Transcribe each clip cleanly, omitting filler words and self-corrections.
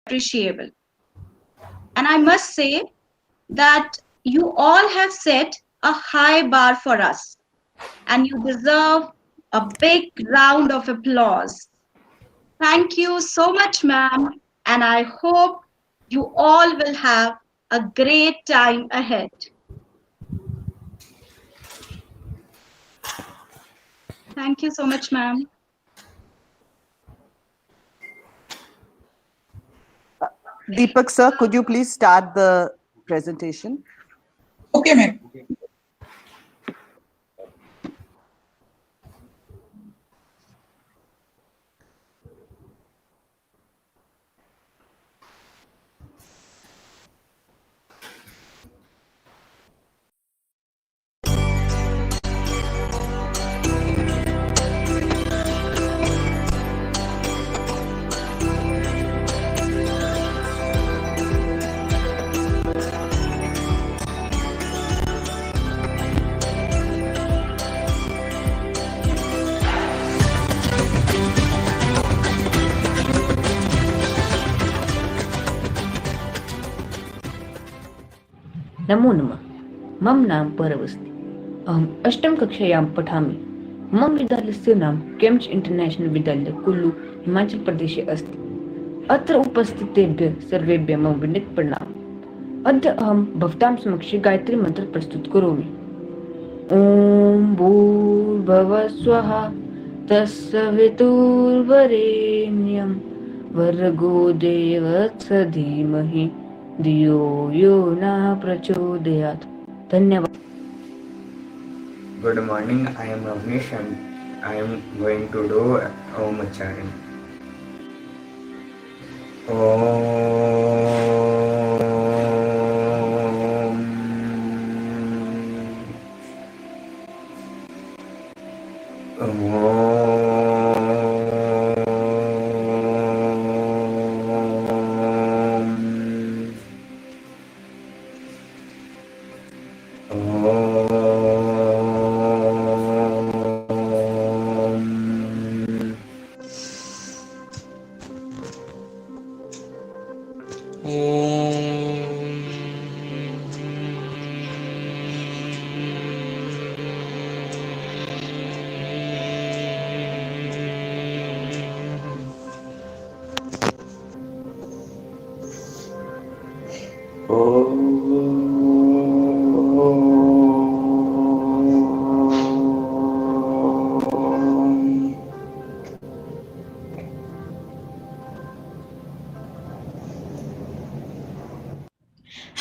appreciable. And I must say that you all have set a high bar for us, and you deserve a big round of applause. Thank you so much, ma'am, and I hope you all will have a great time ahead. Thank you so much, ma'am. Deepak sir, could you please start the presentation? Okay, ma'am. नमो नमः। मम नाम परव अस्ति। अहम् अष्टमकक्षायां पठामि। मम विद्यालयस्य नाम केम्स् इंटरनेशनल विद्यालय कुल्लू हिमाचल प्रदेशे अस्ति। अत्र उपस्थितेभ्यः सर्वेभ्यः मम विनीत प्रणाम। अद्य अहं भवतां समक्षे गायत्री मंत्र प्रस्तुत करोमि। ॐ भूर्भुवः स्वः तत्सवितुर्वरेण्यं भर्गो देवस्य धीमहि धियो यो न प्रचोदयात्। धन्यवाद। Good morning, I am Avnish and I am going to do Om Ucharan.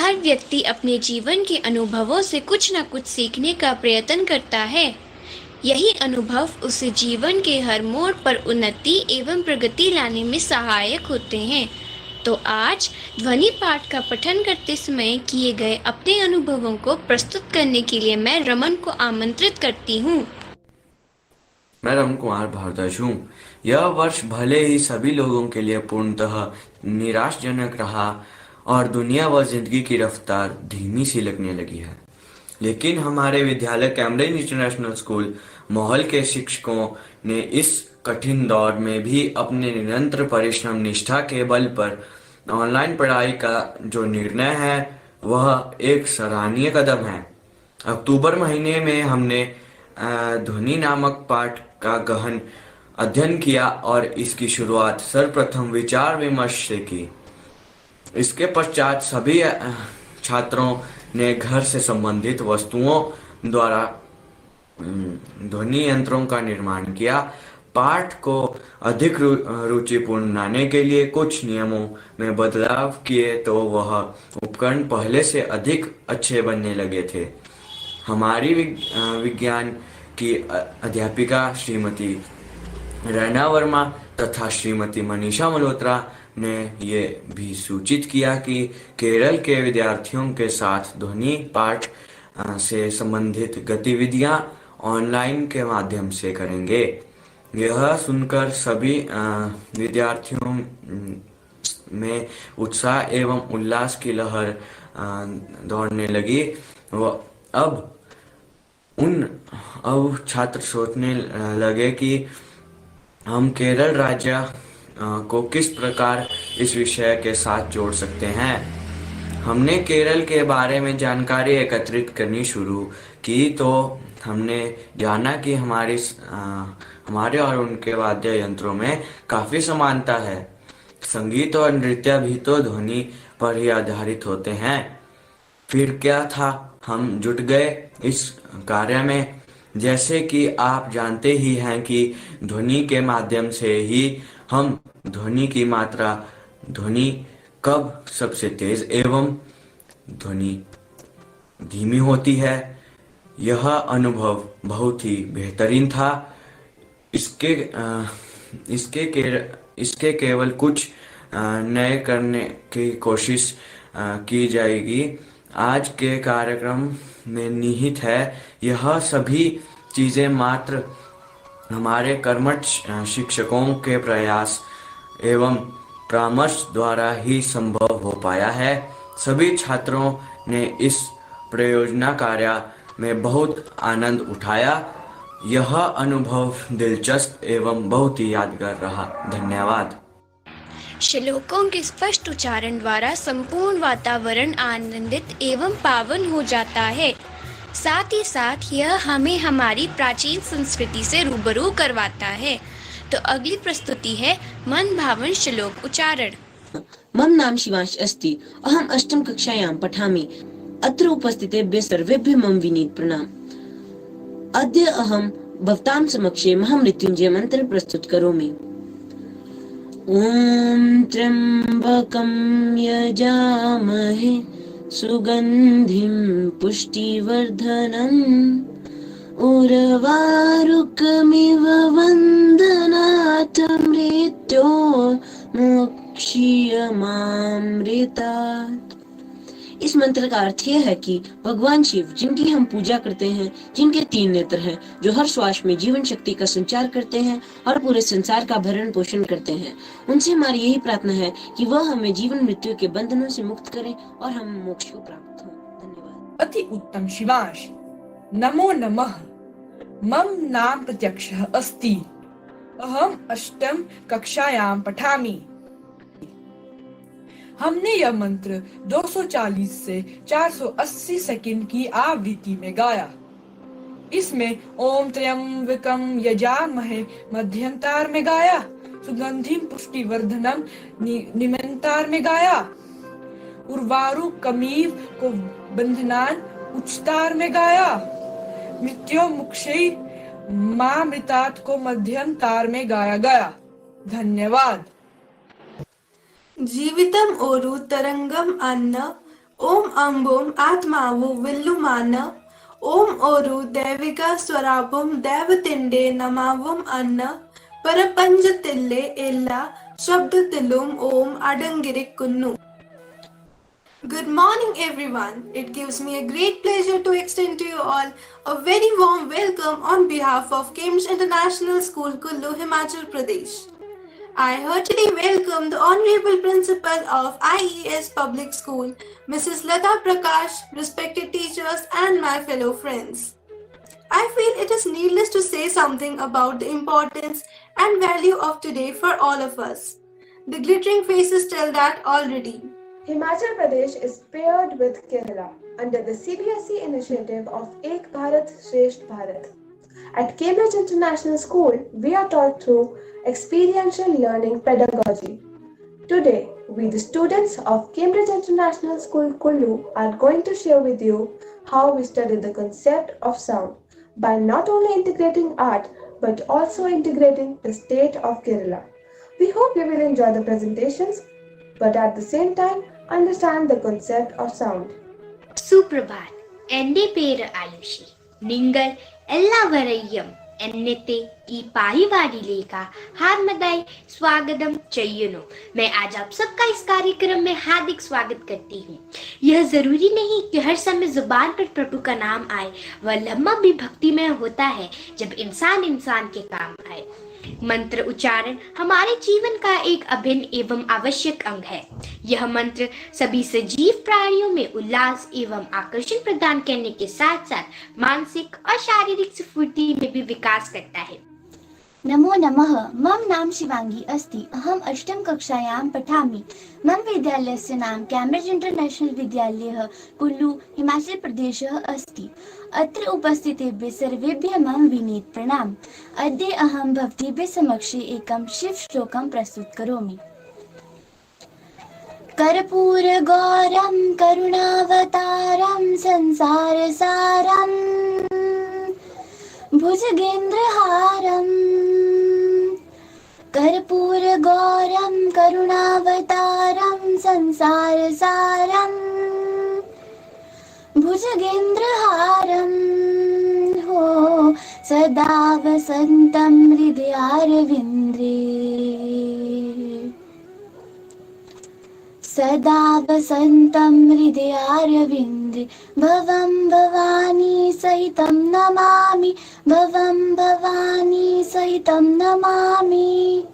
हर व्यक्ति अपने जीवन के अनुभवों से कुछ न कुछ सीखने का प्रयत्न करता है। यही अनुभव उसे जीवन के हर मोड़ पर उन्नति एवं प्रगति लाने में सहायक होते हैं। तो आज ध्वनि पाठ का पठन करते समय किए गए अपने अनुभवों को प्रस्तुत करने के लिए मैं रमन को आमंत्रित करती हूँ। मैं रमन कुमार भारद्वाज हूँ। यह वर्ष भले ही सभी लोगों के लिए पूर्णतः निराशजनक रहा और दुनिया व जिंदगी की रफ्तार धीमी सी लगने लगी है, लेकिन हमारे विद्यालय कैम्ब्रिज इंटरनेशनल स्कूल माहौल के शिक्षकों ने इस कठिन दौर में भी अपने निरंतर परिश्रम निष्ठा के बल पर ऑनलाइन पढ़ाई का जो निर्णय है वह एक सराहनीय कदम है। अक्टूबर महीने में हमने ध्वनि नामक पाठ का गहन अध्ययन किया और इसकी शुरुआत सर्वप्रथम विचार विमर्श से की। इसके पश्चात सभी छात्रों ने घर से संबंधित वस्तुओं द्वारा ध्वनि यंत्रों का निर्माण किया। पाठ को अधिक रुचिपूर्ण बनाने के लिए कुछ नियमों में बदलाव किए तो वह उपकरण पहले से अधिक अच्छे बनने लगे थे। हमारी विज्ञान की अध्यापिका श्रीमती रैना वर्मा तथा श्रीमती मनीषा मल्होत्रा ने ये भी सूचित किया कि केरल के विद्यार्थियों के साथ ध्वनि पाठ से संबंधित गतिविधियां ऑनलाइन के माध्यम से करेंगे। यह सुनकर सभी विद्यार्थियों में उत्साह एवं उल्लास की लहर दौड़ने लगी। अब छात्र सोचने लगे कि हम केरल राज्य को किस प्रकार इस विषय के साथ जोड़ सकते हैं। हमने केरल के बारे में जानकारी एकत्रित करनी शुरू की तो हमने जाना कि हमारे और उनके वाद्य यंत्रों में काफ़ी समानता है। संगीत और नृत्य भी तो ध्वनि पर ही आधारित होते हैं। फिर क्या था, हम जुट गए इस कार्य में। जैसे कि आप जानते ही हैं कि ध्वनि के माध्यम से ही हम ध्वनि की मात्रा, ध्वनि कब सबसे तेज एवं ध्वनि धीमी होती है। यह अनुभव बहुत ही बेहतरीन था। इसके इसके केवल कुछ नए करने की कोशिश की जाएगी। आज के कार्यक्रम में निहित है। यह सभी चीज़ें मात्र हमारे कर्मठ शिक्षकों के प्रयास एवं परामर्श द्वारा ही संभव हो पाया है। सभी छात्रों ने इस परियोजना कार्य में बहुत आनंद उठाया। यह अनुभव दिलचस्प एवं बहुत ही यादगार रहा। धन्यवाद। श्लोकों के स्पष्ट उच्चारण द्वारा संपूर्ण वातावरण आनंदित एवं पावन हो जाता है। साथ ही साथ यह हमें हमारी प्राचीन संस्कृति से रूबरू करवाता है। तो अगली प्रस्तुति है मन भावन श्लोक उच्चारण। मम नाम शिवांश अस्ति। अहम अष्टम कक्षायां पठामि। अत्र उपस्थितेभ्यः सर्वेभ्यः मम विनीत प्रणाम। अद्य अहं भवतां समक्षे महामृत्युंजय मंत्र प्रस्तुत करोमि। ॐ त्र्यम्बकं यजामहे सुगन्धिं पुष्टिवर्धनम् उर्वारुकमिव वन्दनात् मृत्योर्मुक्षीयमामृतात्। इस मंत्र का अर्थ यह है कि भगवान शिव, जिनकी हम पूजा करते हैं, जिनके 3 नेत्र हैं, जो हर श्वास में जीवन शक्ति का संचार करते हैं और पूरे संसार का भरण पोषण करते हैं, उनसे हमारी यही प्रार्थना है कि वह हमें जीवन मृत्यु के बंधनों से मुक्त करें और हम मोक्ष को प्राप्त हों। धन्यवाद। अति उत्तम शिवांश, नमो नमः। मम नाम प्रत्यक्षः अस्ति। अहम अष्टम कक्षायां पठामि। हमने यह मंत्र 240 से 480 सेकंड की आवृत्ति में गाया। इसमें ओम त्र्यंबकम यजामहे मध्यम तार में गाया, सुगंधिम पुष्टिवर्धनम निम्न में गाया, उर्वारु कमीव को बंधनान उच्च तार में गाया, मृत्यो मुक्षय मामृतात को मध्यम तार में गाया गया। धन्यवाद। जीवितम ओरु तरंगम अन्न ओम अंबोम आत्मावु विल्लुमान ओम ओरु दैविका स्वरापम दैवतिंडे नमावुम अन्न परपंज तिल्ले एल्ला शब्द तिलुम ओम अडंगिरिकुन्नु। Good morning everyone. It gives me a great pleasure to extend to you all a very warm welcome on behalf of Cambridge International School, Kullu, Himachal Pradesh. I heartily welcome the Honorable Principal of IES Public School, Mrs. Lata Prakash, respected teachers and my fellow friends. I feel it is needless to say something about the importance and value of today for all of us. The glittering faces tell that already. Himachal Pradesh is paired with Kerala under the CBSE initiative of Ek Bharat Shresth Bharat. At Cambridge International School, we are taught through experiential learning pedagogy. Today, we the students of Cambridge International School, Kullu, are going to share with you how we study the concept of sound by not only integrating art but also integrating the state of Kerala. We hope you will enjoy the presentations but at the same time understand the concept of sound. Suprabhat. എൻ്റെ പേര് ആയുഷി. നിങ്ങൾ എല്ലാവരെയും എന്നത്തെ ഈ പരിപാടിയിലേക്ക് हार्दिक स्वागतम ചെയ്യുന്നു. मैं आज आप सबका इस कार्यक्रम में हार्दिक स्वागत करती हूँ। यह जरूरी नहीं कि हर समय जुबान पर प्रभु का नाम आए, वह लम्हा भी भक्ति में होता है जब इंसान के काम आए। मंत्र उच्चारण हमारे जीवन का एक अभिन्न एवं आवश्यक अंग है। यह मंत्र सभी सजीव प्राणियों में उल्लास एवं आकर्षण प्रदान करने के साथ साथ मानसिक और शारीरिक स्फूर्ति में भी विकास करता है। नमो नमः। मम नाम शिवांगी अस्ति। अहम् अष्टम कक्षायां पठामि। मम विद्यालयस्य नाम कैम्ब्रिड्ज् इंटरनेशनल विद्यालयः कुल्लू हिमाचल प्रदेशः अस्ति। अत्र उपस्थितेभ्यः सर्वेभ्यः मम विनीत प्रणाम। अद्य अहं भवतीभ्यः समक्षे एकं शिवश्लोकं प्रस्तुतकरोमि। कर्पूरगौरं करुणावतारं संसारसारं भुजगेन्द्रहारम् कर्पूरगौरं करुणावतारं संसारसारं भुजगेन्द्रहारं हो सदा वसन्तं हृदयारविन्द्रे सदा वसन्तं हृदयारविन्द्रे भवं भवानी सहितं नमामि भवं भवानी सहितं नमामि।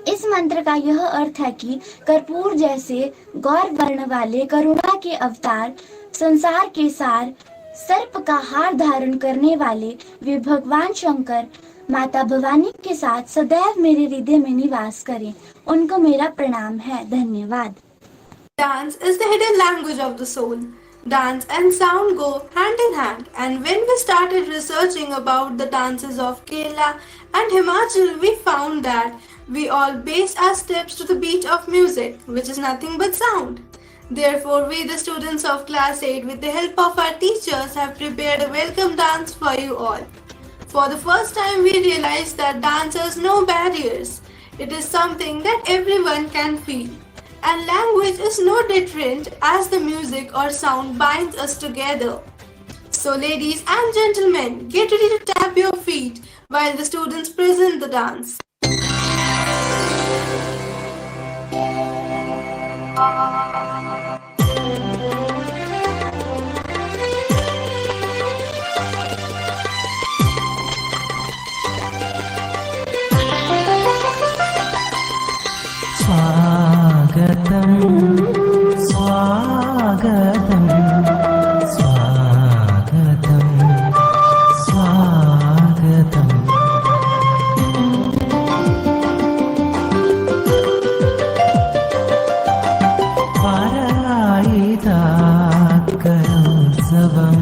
इस मंत्र का यह अर्थ है कि कर्पूर जैसे गौर वर्ण वाले करुणा के अवतार, संसार के सार, सर्प का हार धारण करने वाले वे भगवान शंकर माता भवानी के साथ सदैव मेरे हृदय में निवास करें। उनको मेरा प्रणाम है। धन्यवाद। Dance is the hidden language of the soul. Dance and sound go hand in hand, and when we started researching about the dances of Kerala and Himachal, we found that we all base our steps to the beat of music, which is nothing but sound. Therefore, we, the students of Class 8, with the help of our teachers, have prepared a welcome dance for you all. For the first time, we realized that dance has no barriers. It is something that everyone can feel. And language is no deterrent as the music or sound binds us together. So ladies and gentlemen, get ready to tap your feet while the students present the dance. स्वागतं स्वागतं स्वागतं स्वागतं वरलायिताकरोत्सवं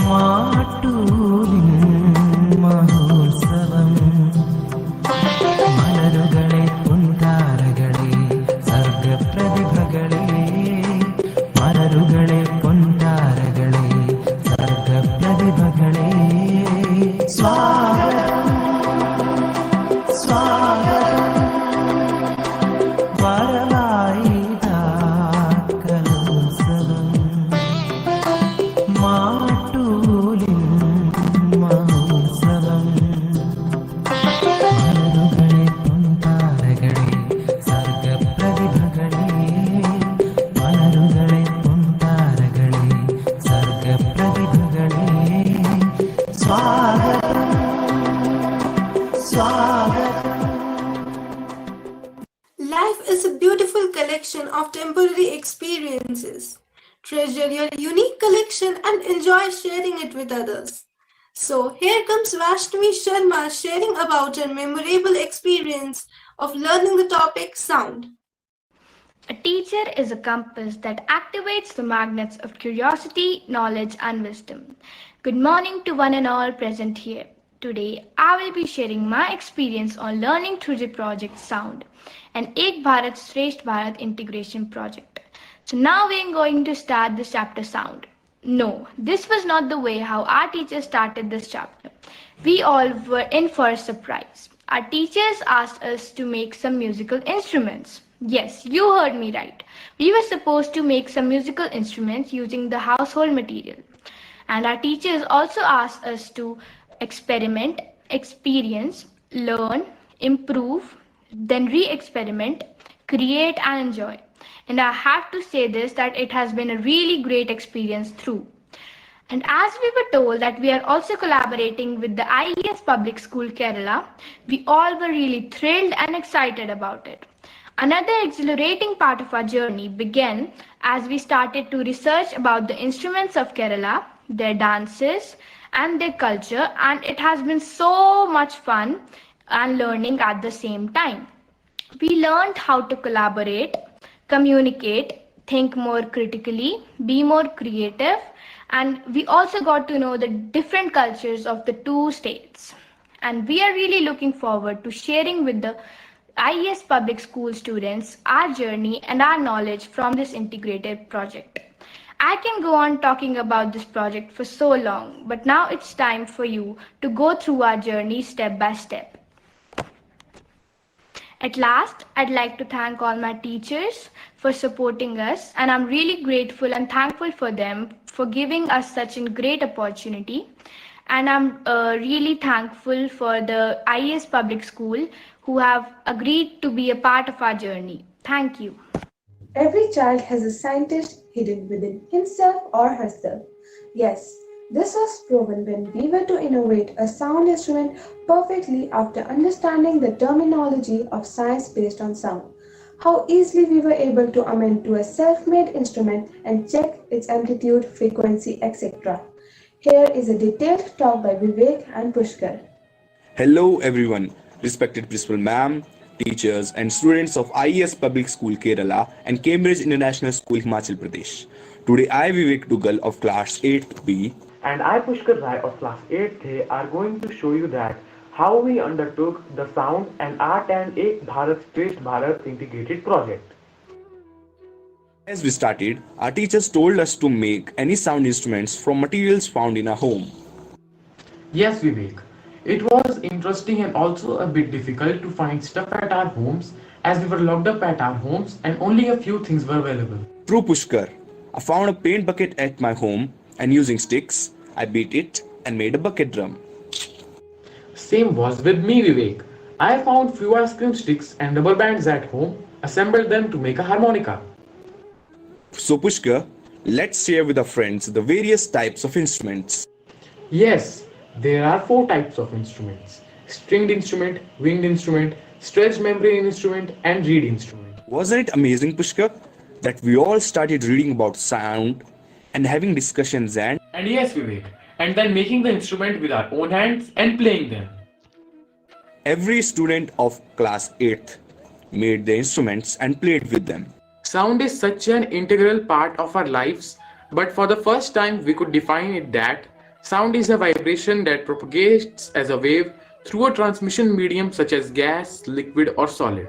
माटूलिं महोत्सवम् मलरुगळे पुंतारगळे सर्गप्रतिभगळे मलरुगळे पुंतारगळे सर्गप्रतिभगळे स्वागतं स्वागतं वरलायिताकरोत्सवं माटूलिं महोत्सवम् मलरुगळे पुंतारगळे सर्गप्रतिभगळे मलरुगळे पुंतारगळे सर्गप्रतिभगळे स्वागतं स्वागतं। Life is a beautiful collection of temporary experiences. Treasure your unique collection and enjoy sharing it with others. So here comes Vashtami Sharma sharing about her memorable experience of learning the topic sound. A teacher is a compass that activates the magnets of curiosity, knowledge, and wisdom. Good morning to one and all present here. Today, I will be sharing my experience on learning through the project Sound, an Ek Bharat Shresth Bharat integration project. So now we are going to start this chapter Sound. No, this was not the way how our teachers started this chapter. We all were in for a surprise. Our teachers asked us to make some musical instruments. Yes, you heard me right. We were supposed to make some musical instruments using the household material. And our teachers also asked us to experiment, experience, learn, improve, then re-experiment, create and enjoy. And I have to say this, that it has been a really great experience through. And as we were told that we are also collaborating with the IES Public School Kerala, we all were really thrilled and excited about it. Another exhilarating part of our journey began as we started to research about the instruments of Kerala, their dances, and their culture, and it has been so much fun and learning at the same time. We learned how to collaborate, communicate, think more critically, be more creative, and we also got to know the different cultures of the two states. And we are really looking forward to sharing with the IES Public School students our journey and our knowledge from this integrated project. I can go on talking about this project for so long, but now it's time for you to go through our journey step by step. At last, I'd like to thank all my teachers for supporting us, and I'm really grateful and thankful for them for giving us such a great opportunity. And I'm really thankful for the IES Public School who have agreed to be a part of our journey. Thank you. Every child has a scientist hidden within himself or herself. Yes, this was proven when we were to innovate a sound instrument perfectly after understanding the terminology of science based on sound. How easily we were able to amend to a self-made instrument and check its amplitude, frequency, etc. Here is a detailed talk by Vivek and Pushkar. Hello everyone, respected Principal Ma'am, teachers and students of IES Public School Kerala and Cambridge International School Himachal Pradesh. Today I, Vivek Dugal of class 8th B and I, Pushkar Rai of class 8th A, are going to show you that how we undertook the Sound and Art and Ek Bharat Shresth Bharat integrated project. As we started, our teachers told us to make any sound instruments from materials found in our home. Yes, Vivek. It was interesting and also a bit difficult to find stuff at our homes as we were locked up at our homes and only a few things were available. True, Pushkar. I found a paint bucket at my home and using sticks, I beat it and made a bucket drum. Same was with me, Vivek. I found few ice cream sticks and rubber bands at home, assembled them to make a harmonica. So Pushkar, let's share with our friends the various types of instruments. Yes, there are 4 types of instruments: stringed instrument, winged instrument, stretched membrane instrument, and reed instrument. Wasn't it amazing, Pushkar, that we all started reading about sound and having discussions and yes, Vivek, and then making the instrument with our own hands and playing them. Every student of class 8th made the instruments and played with them. Sound is such an integral part of our lives, but for the first time we could define it that sound is a vibration that propagates as a wave through a transmission medium such as gas, liquid or solid.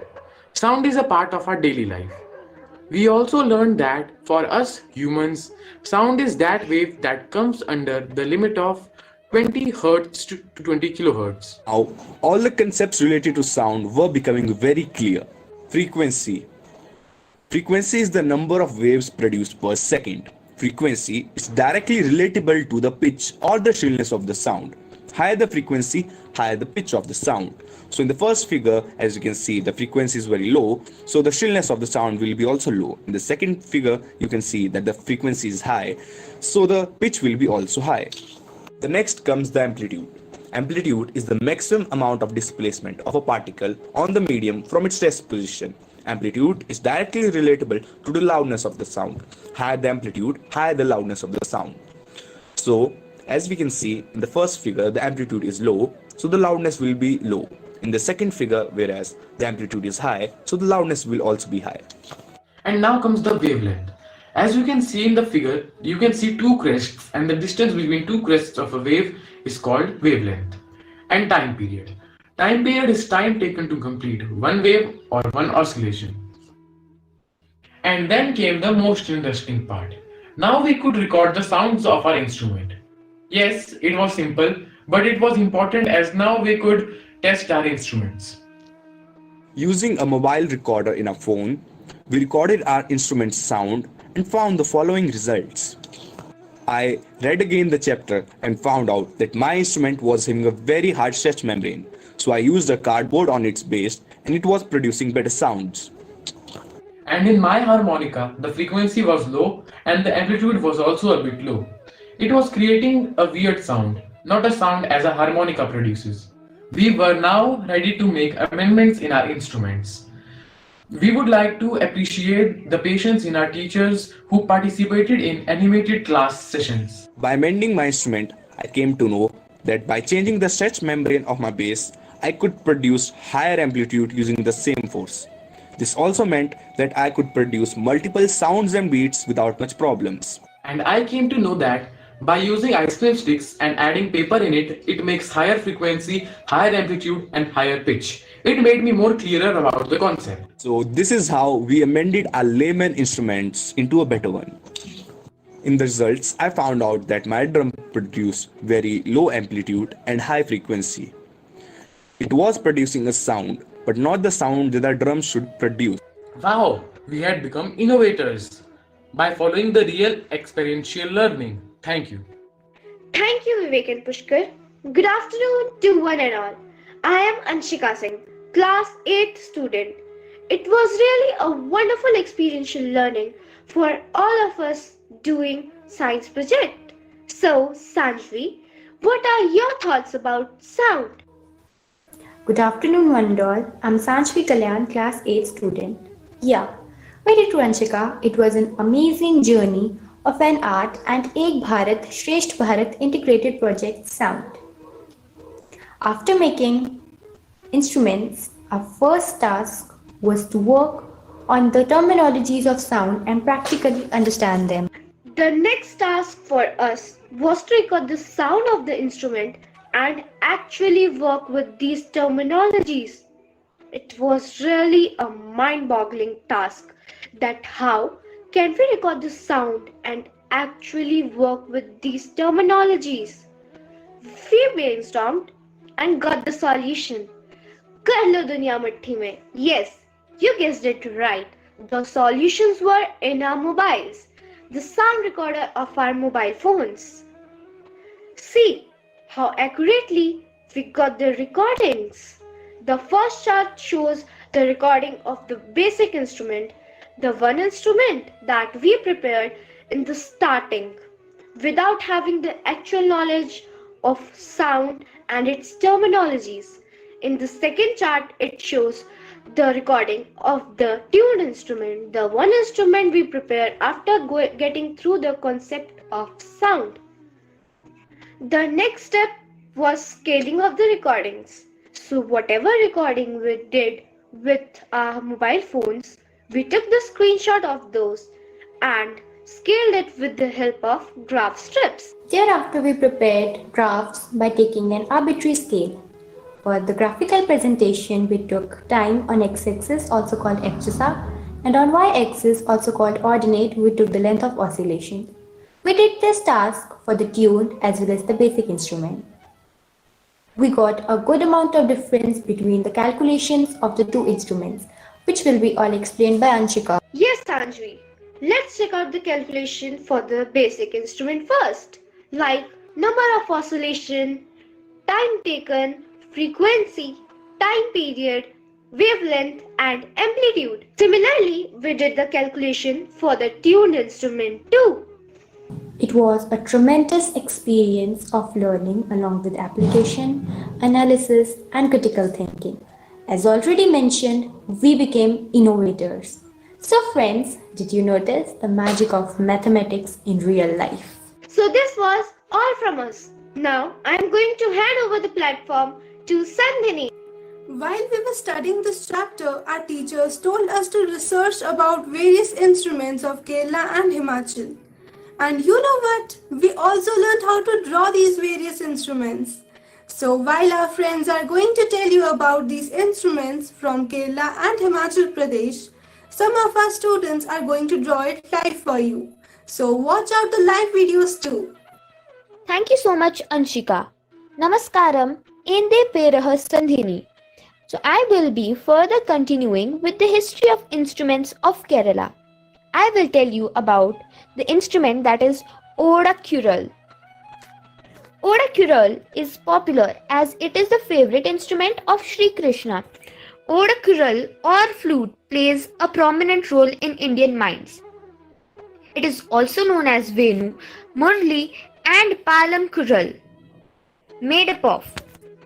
Sound is a part of our daily life. We also learned that for us humans, sound is that wave that comes under the limit of 20 Hz to 20 kHz. Now, all the concepts related to sound were becoming very clear. Frequency. Frequency is the number of waves produced per second. Frequency is directly relatable to the pitch or the shrillness of the sound. Higher the frequency, higher the pitch of the sound. So in the first figure, as you can see, the frequency is very low, so the shrillness of the sound will be also low. In the second figure, you can see that the frequency is high, so the pitch will be also high. The next comes the amplitude. Amplitude is the maximum amount of displacement of a particle on the medium from its rest position. Amplitude is directly relatable to the loudness of the sound. Higher the amplitude, higher the loudness of the sound. So, as we can see in the first figure, the amplitude is low, so the loudness will be low. In the second figure, whereas the amplitude is high, so the loudness will also be high. And now comes the wavelength. As you can see in the figure, you can see 2 crests, and the distance between 2 crests of a wave is called wavelength. And time period. Time period is time taken to complete one wave or one oscillation. And then came the most interesting part. Now we could record the sounds of our instrument. Yes, it was simple, but it was important as now we could test our instruments. Using a mobile recorder in our phone, we recorded our instrument's sound and found the following results. I read again the chapter and found out that my instrument was having a very hard stretch membrane. So I used a cardboard on its base and it was producing better sounds. And in my harmonica, the frequency was low and the amplitude was also a bit low. It was creating a weird sound, not a sound as a harmonica produces. We were now ready to make amendments in our instruments. We would like to appreciate the patience in our teachers who participated in animated class sessions. By amending my instrument, I came to know that by changing the stretch membrane of my bass, I could produce higher amplitude using the same force. This also meant that I could produce multiple sounds and beats without much problems. And I came to know that by using ice cream sticks and adding paper in it, it makes higher frequency, higher amplitude, and higher pitch. It made me more clearer about the concept. So this is how we amended our layman instruments into a better one. In the results, I found out that my drum produced very low amplitude and high frequency. It was producing a sound, but not the sound that the drum should produce. Wow, we had become innovators by following the real experiential learning. Thank you. Thank you, Vivek and Pushkar. Good afternoon to one and all. I am Anshika Singh, class 8th student. It was really a wonderful experiential learning for all of us doing science project. So, Sanjvi, what are your thoughts about sound? Good afternoon, one and all. I'm Sanjvi Kalyan, class 8 student. Yeah, very true, Anshika. It was an amazing journey of an art and Ek Bharat, Shresht Bharat integrated project sound. After making instruments, our first task was to work on the terminologies of sound and practically understand them. The next task for us was to record the sound of the instrument and actually work with these terminologies. It was really a mind-boggling task that how can we record the sound and actually work with these terminologies? We brainstormed and got the solution. Kar lo duniya matti mein. Yes, you guessed it right. The solutions were in our mobiles, the sound recorder of our mobile phones. See how accurately we got the recordings. The first chart shows the recording of the basic instrument, the one instrument that we prepared in the starting without having the actual knowledge of sound and its terminologies. In the second chart, it shows the recording of the tuned instrument, the one instrument we prepared after getting through the concept of sound. The next step was scaling of the recordings. So whatever recording we did with our mobile phones, we took the screenshot of those and scaled it with the help of graph strips. Thereafter, we prepared graphs by taking an arbitrary scale. For the graphical presentation, we took time on x-axis, also called abscissa, and on y-axis, also called ordinate, we took the length of oscillation. We did this task for the tuned as well as the basic instrument. We got a good amount of difference between the calculations of the two instruments, which will be all explained by Anshika. Yes, Sanjvi. Let's check out the calculation for the basic instrument first, like number of oscillation, time taken, frequency, time period, wavelength, and amplitude. Similarly, we did the calculation for the tuned instrument too. It was a tremendous experience of learning along with application, analysis, and critical thinking. As already mentioned, we became innovators. So friends, did you notice the magic of mathematics in real life? So this was all from us. Now I am going to hand over the platform to Sandhini. While we were studying this chapter, our teachers told us to research about various instruments of Kerala and Himachal. And you know what? We also learned how to draw these various instruments. So while our friends are going to tell you about these instruments from Kerala and Himachal Pradesh, some of our students are going to draw it live for you. So watch out the live videos too. Thank you so much, Anshika. Namaskaram, Ende Perah Sandhini. So I will be further continuing with the history of instruments of Kerala. I will tell you about the instrument that is Odakural. Odakural is popular as it is the favorite instrument of Sri Krishna. Odakural or flute plays a prominent role in Indian minds. It is also known as Venu, Murli and Palam Kural. Made up of.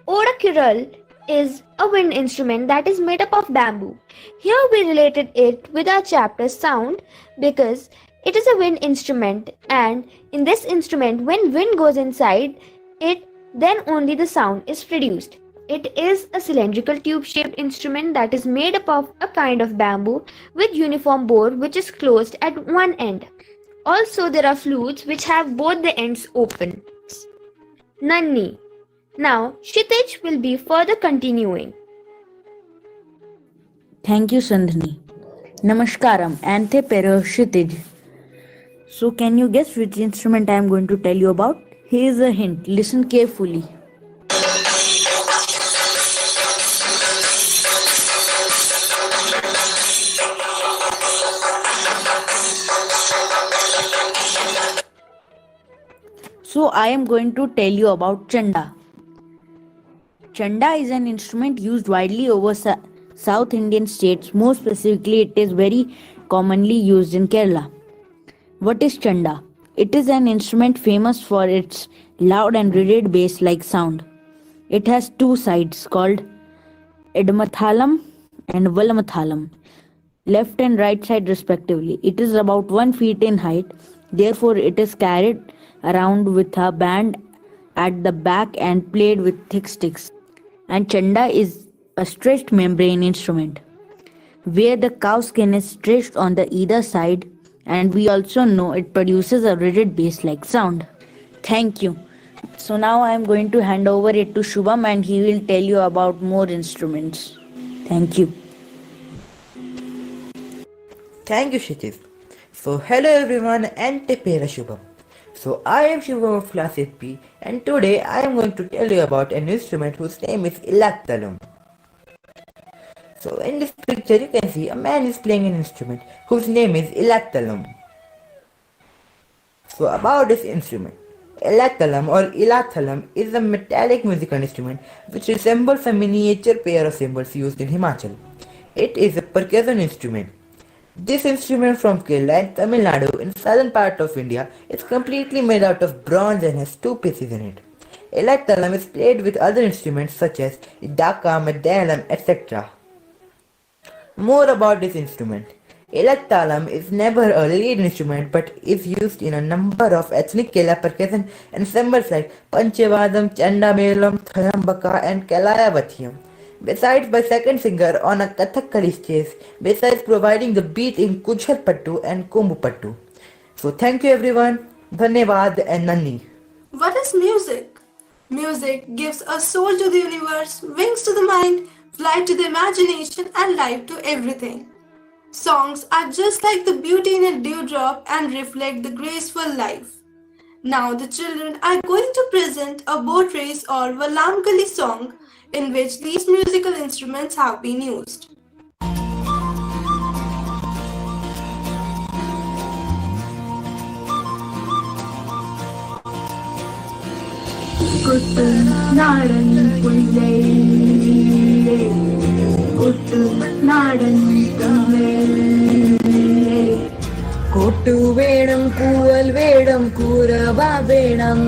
Odakural is a wind instrument that is made up of bamboo. Here we related it with our chapter sound because it is a wind instrument, and in this instrument when wind goes inside, it, then only the sound is produced. It is a cylindrical tube-shaped instrument that is made up of a kind of bamboo with uniform bore which is closed at one end. Also, there are flutes which have both the ends open. Nanni. Now, Kshitij will be further continuing. Thank you, Sandhani. Namaskaram, Anthe Pero Kshitij. So, can you guess which instrument I am going to tell you about? Here is a hint. Listen carefully. So, I am going to tell you about Chanda. Chanda is an instrument used widely over South Indian states. More specifically, it is very commonly used in Kerala. What is Chanda? It is an instrument famous for its loud and reeded bass-like sound. It has two sides called Idamathalam and Valamathalam, left and right side respectively. It is about 1 feet in height. Therefore, it is carried around with a band at the back and played with thick sticks. And Chanda is a stretched membrane instrument where the cow skin is stretched on the either side, and we also know it produces a reeded bass-like sound. Thank you. So now I am going to hand over it to Shubham and he will tell you about more instruments. Thank you. Thank you, Kshitij. So hello everyone and Tepera Shubham. So I am Shubham of class 8B and today I am going to tell you about an instrument whose name is Ilathalam. So in this picture you can see a man is playing an instrument whose name is Ilathalam. So about this instrument, Ilathalam or Ilathalam is a metallic musical instrument which resembles a miniature pair of cymbals used in Himachal. It is a percussion instrument. This instrument from Kerala and Tamil Nadu in southern part of India is completely made out of bronze and has two pieces in it. Ilathalam is played with other instruments such as Idaka, Madalam, etc. More about this instrument. Ilathalam is never a lead instrument but is used in a number of ethnic Kerala percussion ensembles like Panchavadam, Chandamelam, Thalambaka and Kalaya. Besides by second singer on a Kathakali stage, besides providing the beat in Kujhar Pattu and Kombu Pattu. So thank you everyone, Dhanyavad and Nanni. What is music? Music gives a soul to the universe, wings to the mind, flight to the imagination and life to everything. Songs are just like the beauty in a dewdrop and reflect the graceful life. Now the children are going to present a boat race or Valamkali song in which these musical instruments have been used. Kottu vedam, kuval vedam, kurava vedam.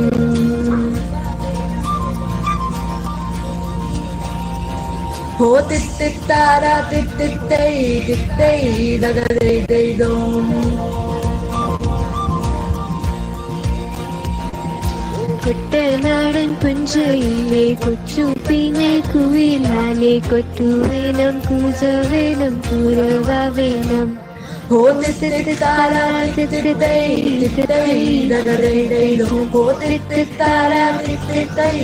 Ho tittara tittei dagadei dom. കുട്ടനാടൻ പുഞ്ചയിലെ കൊച്ചുപ്പിനെ കുയിലാലെ കൊട്ടുവേണം കൂജവേണം കുരവേണം Ho tittara tittei dagadei dom. Ho tittara tittei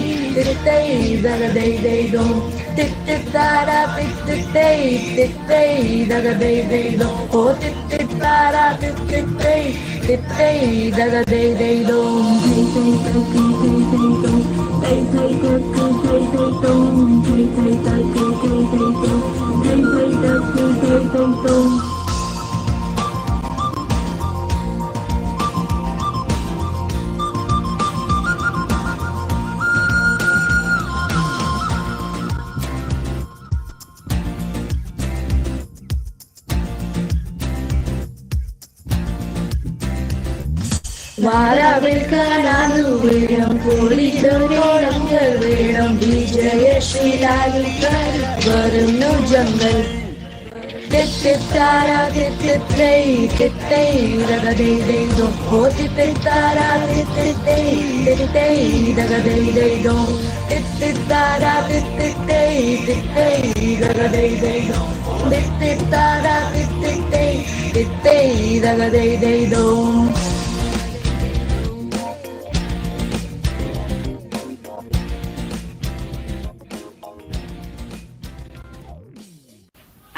dagadei dom. Tittara tittei dagadei dom. Ho tittara tittei dagadei dom. Maravilkananu vedam, polisorodamgal vedam, Vijayashri Lalukar, Varunu Jangal. tit tit tara tit tit tay tit tay daga day day do. Oh tit tit tara tit tit tay daga day day do. Tit tit tara tit tit tay daga day day do. Tit tit tara tit tay daga day day do.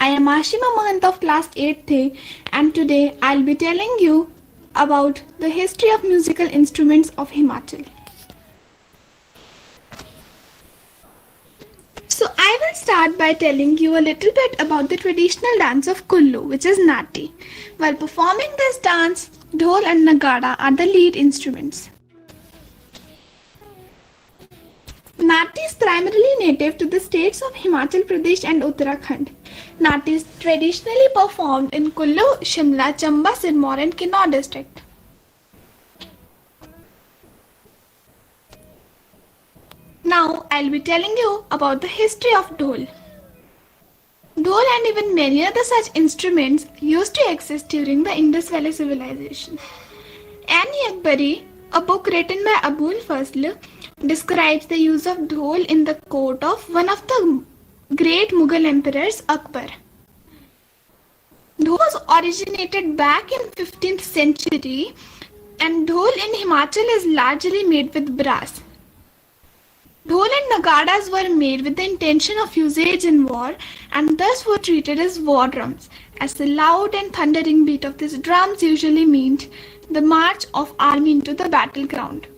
I am Ashima Mahant of class 8th A, and today I'll be telling you about the history of musical instruments of Himachal. So I will start by telling you a little bit about the traditional dance of Kullu, which is Nati. While performing this dance, Dhol and Nagada are the lead instruments. Nati is primarily native to the states of Himachal Pradesh and Uttarakhand. Nati is traditionally performed in Kullu, Shimla, Chamba, Sirmaur and Kinnaur district. Now I'll be telling you about the history of Dhol. Dhol and even many other such instruments used to exist during the Indus Valley civilization. An-i-Akbari, a book written by Abul Fazl, describes the use of dhol in the court of one of the great Mughal emperors, Akbar. Dhol was originated back in 15th century, and dhol in Himachal is largely made with brass. Dhol and nagadas were made with the intention of usage in war and thus were treated as war drums, as the loud and thundering beat of these drums usually meant the march of army into the battleground.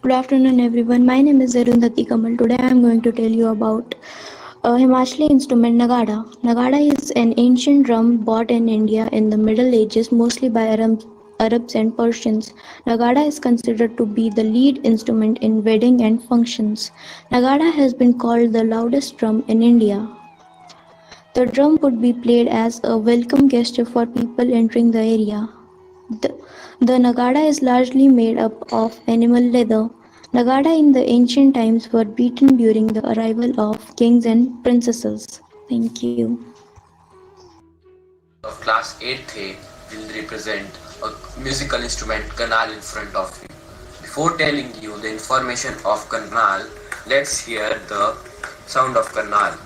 Good afternoon, everyone. My name is Arundhati Kamal. Today I am going to tell you about Himachali instrument Nagada. Nagada is an ancient drum bought in India in the Middle Ages, mostly by Arabs and Persians. Nagada is considered to be the lead instrument in wedding and functions. Nagada has been called the loudest drum in India. The drum would be played as a welcome gesture for people entering the area. The Nagada is largely made up of animal leather. Nagada in the ancient times were beaten during the arrival of kings and princesses. Thank you. Of class 8th A will represent a musical instrument Kanal in front of you. Before telling you the information of Kanal, let's hear the sound of Kanal.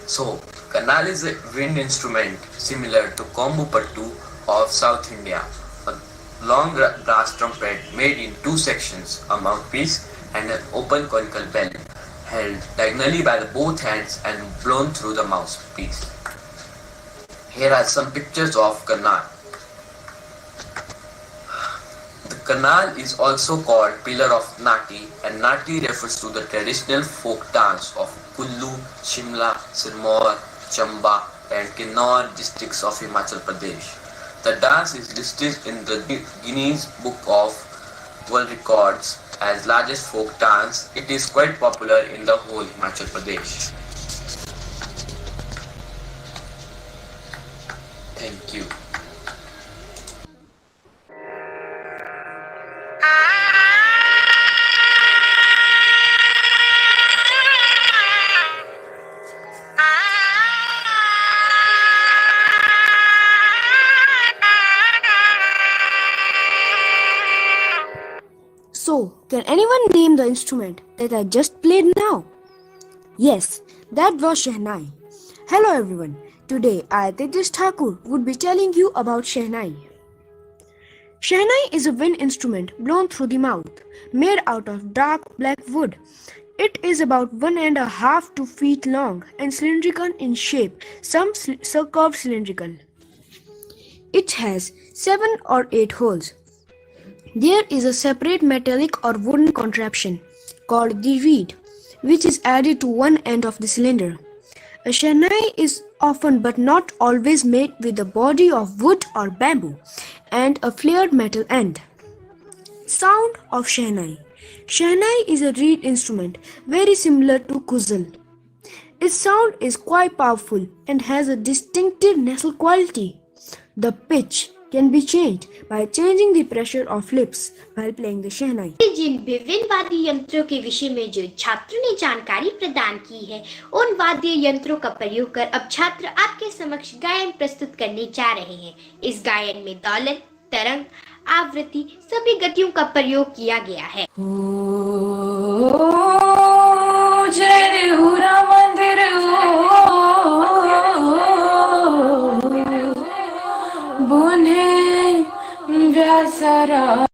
So, Kanal is a wind instrument similar to Kombu Pattu of South India, a long brass trumpet made in two sections, a mouthpiece and an open conical bell, held diagonally by both hands and blown through the mouthpiece. Here are some pictures of Kanal. The Kanal is also called Pillar of Nati, and Nati refers to the traditional folk dance of Kullu, Shimla, Sirmaur, Chamba and Kinnaur districts of Himachal Pradesh. The dance is listed in the Guinness Book of World Records as largest folk dance. It is quite popular in the whole Himachal Pradesh. Thank you. So, can anyone name the instrument that I just played now? Yes, that was Shehnai. Hello everyone. Today I, Tejas Thakur, would be telling you about Shehnai. Shehnai is a wind instrument blown through the mouth, made out of dark black wood. It is about 1.5 to 2 feet long and cylindrical in shape, some curved cylindrical. It has 7 or 8 holes. There is a separate metallic or wooden contraption called the reed, which is added to one end of the cylinder. A shehnai is often but not always made with a body of wood or bamboo and a flared metal end. Sound of shehnai. Shehnai is a reed instrument very similar to kuzal. Its sound is quite powerful and has a distinctive nasal quality. The pitch can be changed by changing the pressure of lips while playing the shehnai. जिन विभिन्न वाद्य यंत्रों के विषय में जो छात्रों ने जानकारी प्रदान की है, उन वाद्य यंत्रों का प्रयोग कर अब छात्र आपके समक्ष गायन प्रस्तुत करने जा रहे हैं। इस गायन में दौलत, तरंग, आवृत्ति सभी गतियों का प्रयोग किया गया है। जय हुरा मंदिर बुने व्यासरा।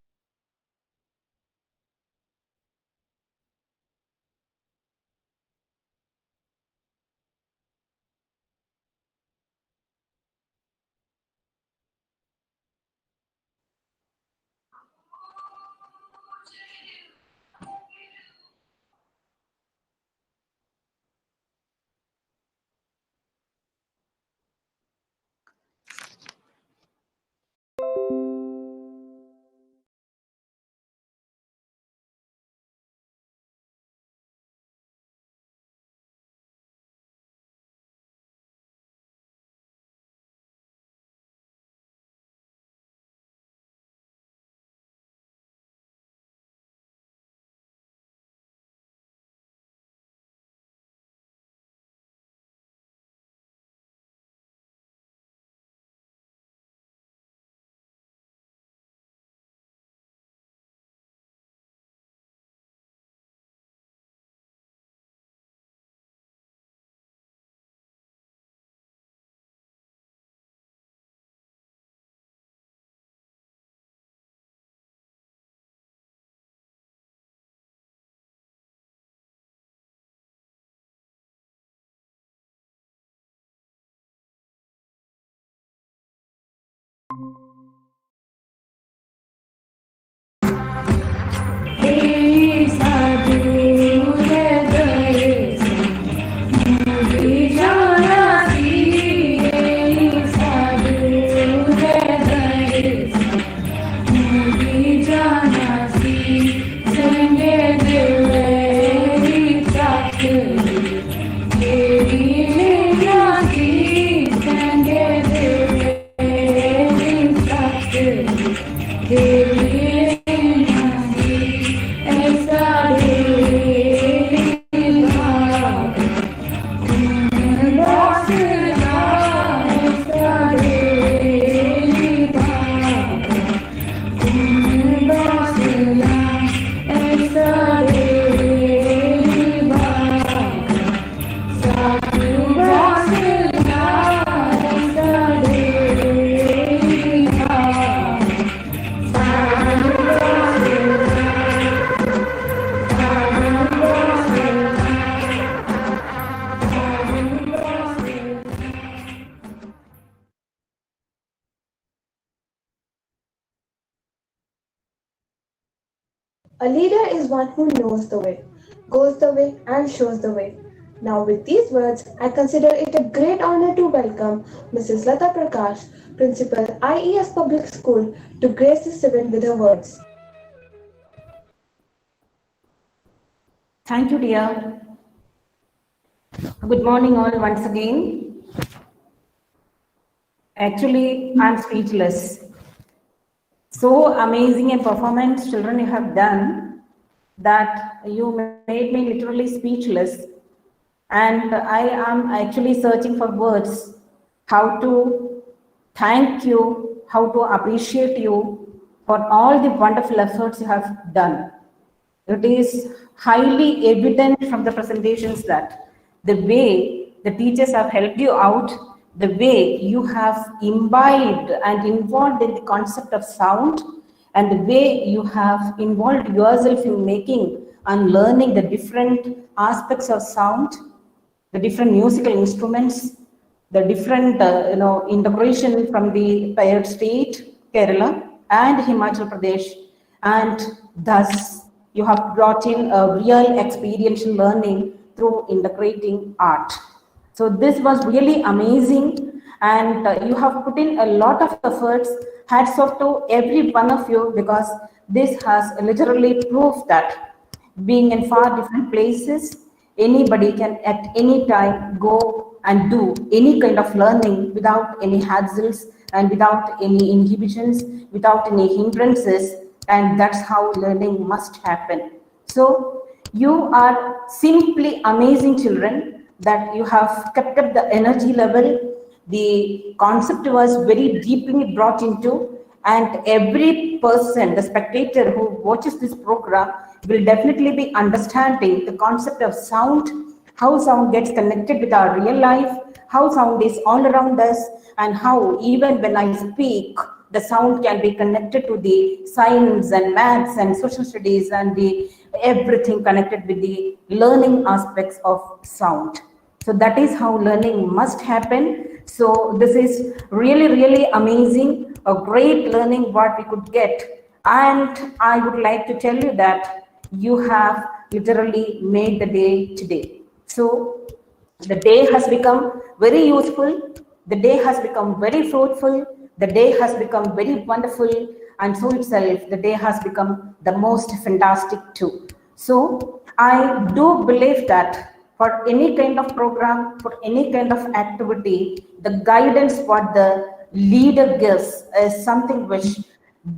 A leader is one who knows the way, goes the way, and shows the way. Now, with these words, I consider it a great honor to welcome Mrs. Lata Prakash, Principal, IES Public School, to grace this event with her words. Thank you, dear. Good morning, all, once again. Actually, I'm speechless. So amazing a performance, children, you have done that you made me literally speechless. And I am actually searching for words how to thank you, how to appreciate you for all the wonderful efforts you have done. It is highly evident from the presentations that the way the teachers have helped you out, the way you have imbibed and involved in the concept of sound, and the way you have involved yourself in making and learning the different aspects of sound, the different musical instruments, the different integration from the tired state, Kerala and Himachal Pradesh, and thus you have brought in a real experiential learning through integrating art. So this was really amazing, and you have put in a lot of efforts. Hats off to every one of you, because this has literally proved that being in far different places, anybody can at any time go and do any kind of learning without any hassles, and without any inhibitions, without any hindrances, and that's how learning must happen. So you are simply amazing children that you have kept up the energy level. The concept was very deeply brought into, and every person, the spectator who watches this program, will definitely be understanding the concept of sound, how sound gets connected with our real life, how sound is all around us, and how even when I speak, the sound can be connected to the science and maths and social studies and the everything connected with the learning aspects of sound. So that is how learning must happen. So this is really, really amazing, a great learning what we could get. And I would like to tell you that you have literally made the day today. So the day has become very useful. The day has become very fruitful. The day has become very wonderful. And so itself, the day has become the most fantastic too. So I do believe that for any kind of program, for any kind of activity, the guidance what the leader gives is something which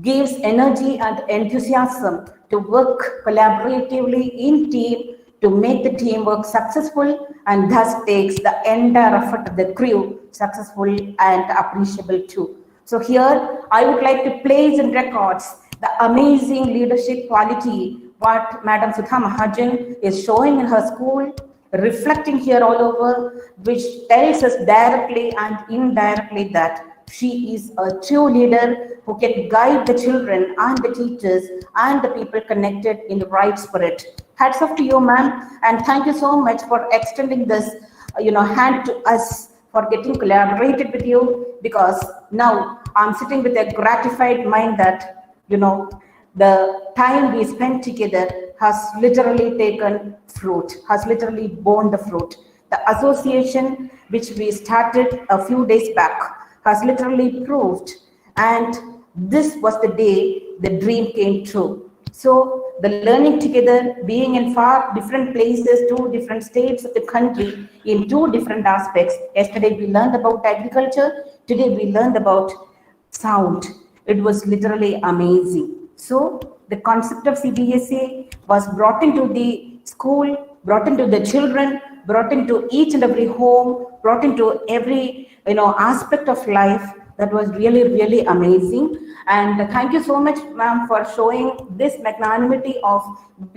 gives energy and enthusiasm to work collaboratively in team to make the teamwork successful, and thus takes the entire effort of the crew successful and appreciable too. So here I would like to place in records the amazing leadership quality what Madam Sudha Mahajan is showing in her school, reflecting here all over, which tells us directly and indirectly that she is a true leader who can guide the children and the teachers and the people connected in the right spirit. Hats off to you, ma'am, and thank you so much for extending this, hand to us for getting collaborated with you, because now I'm sitting with a gratified mind that, the time we spent together has literally taken fruit, has literally borne the fruit. The association which we started a few days back has literally proved, and this was the day the dream came true. So the learning together, being in far different places, 2 different states of the country, in 2 different aspects. Yesterday we learned about agriculture, today we learned about sound. It was literally amazing. So the concept of CBSE was brought into the school, brought into the children, brought into each and every home, brought into every aspect of life. That was really, really amazing. And thank you so much, ma'am, for showing this magnanimity of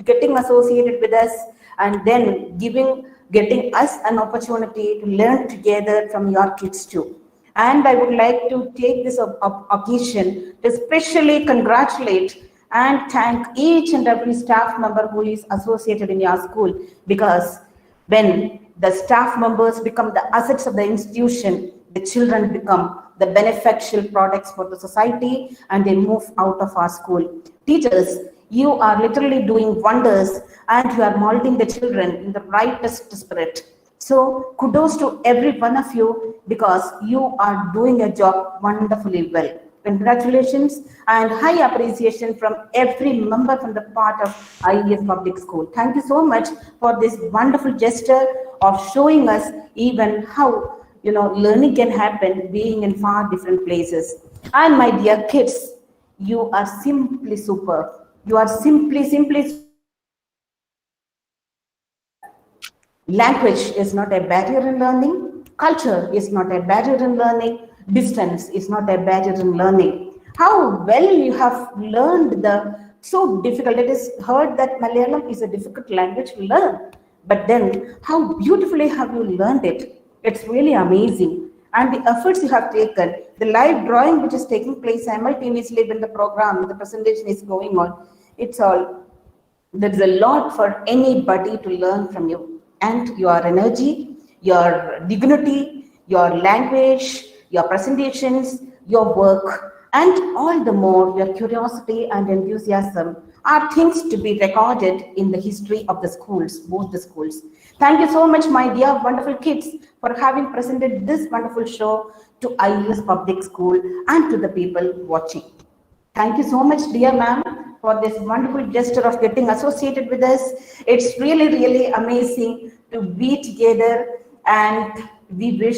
getting associated with us and then getting us an opportunity to learn together from your kids too. And I would like to take this occasion to especially congratulate and thank each and every staff member who is associated in your school, because when the staff members become the assets of the institution, the children become the beneficial products for the society and they move out of our school. Teachers, you are literally doing wonders and you are molding the children in the rightest spirit. So kudos to every one of you, because you are doing a job wonderfully well. Congratulations and high appreciation from every member from the part of IES Public School. Thank you so much for this wonderful gesture of showing us even how learning can happen being in far different places. And my dear kids, you are simply superb. You are simply. Language is not a barrier in learning. Culture is not a barrier in learning. Distance is not a barrier in learning. How well you have learned so difficult. It is heard that Malayalam is a difficult language to learn. But then how beautifully have you learned it? It's really amazing. And the efforts you have taken, the live drawing which is taking place simultaneously when the presentation is going on, there's a lot for anybody to learn from you. And your energy, your dignity, your language, your presentations, your work, and all the more your curiosity and enthusiasm are things to be recorded in the history of the schools, both the schools. Thank you so much, my dear wonderful kids, for having presented this wonderful show to IES Public School and to the people watching. Thank you so much, dear ma'am, for this wonderful gesture of getting associated with us. It's really, really amazing to be together, and we wish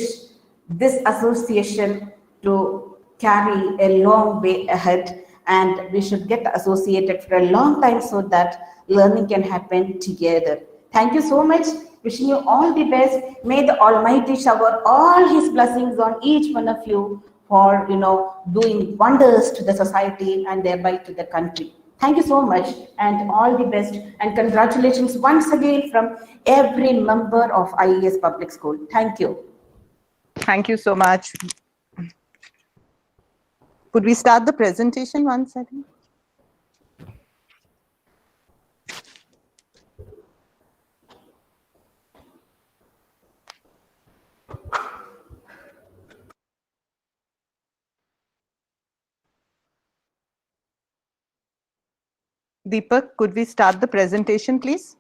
this association to carry a long way ahead, and we should get associated for a long time so that learning can happen together. Thank you so much. Wishing you all the best. May the Almighty shower all His blessings on each one of you for, doing wonders to the society and thereby to the country. Thank you so much and all the best, and congratulations once again from every member of IES Public School. Thank you. Thank you so much. Could we start the presentation once, I think? Deepak, could we start the presentation, please?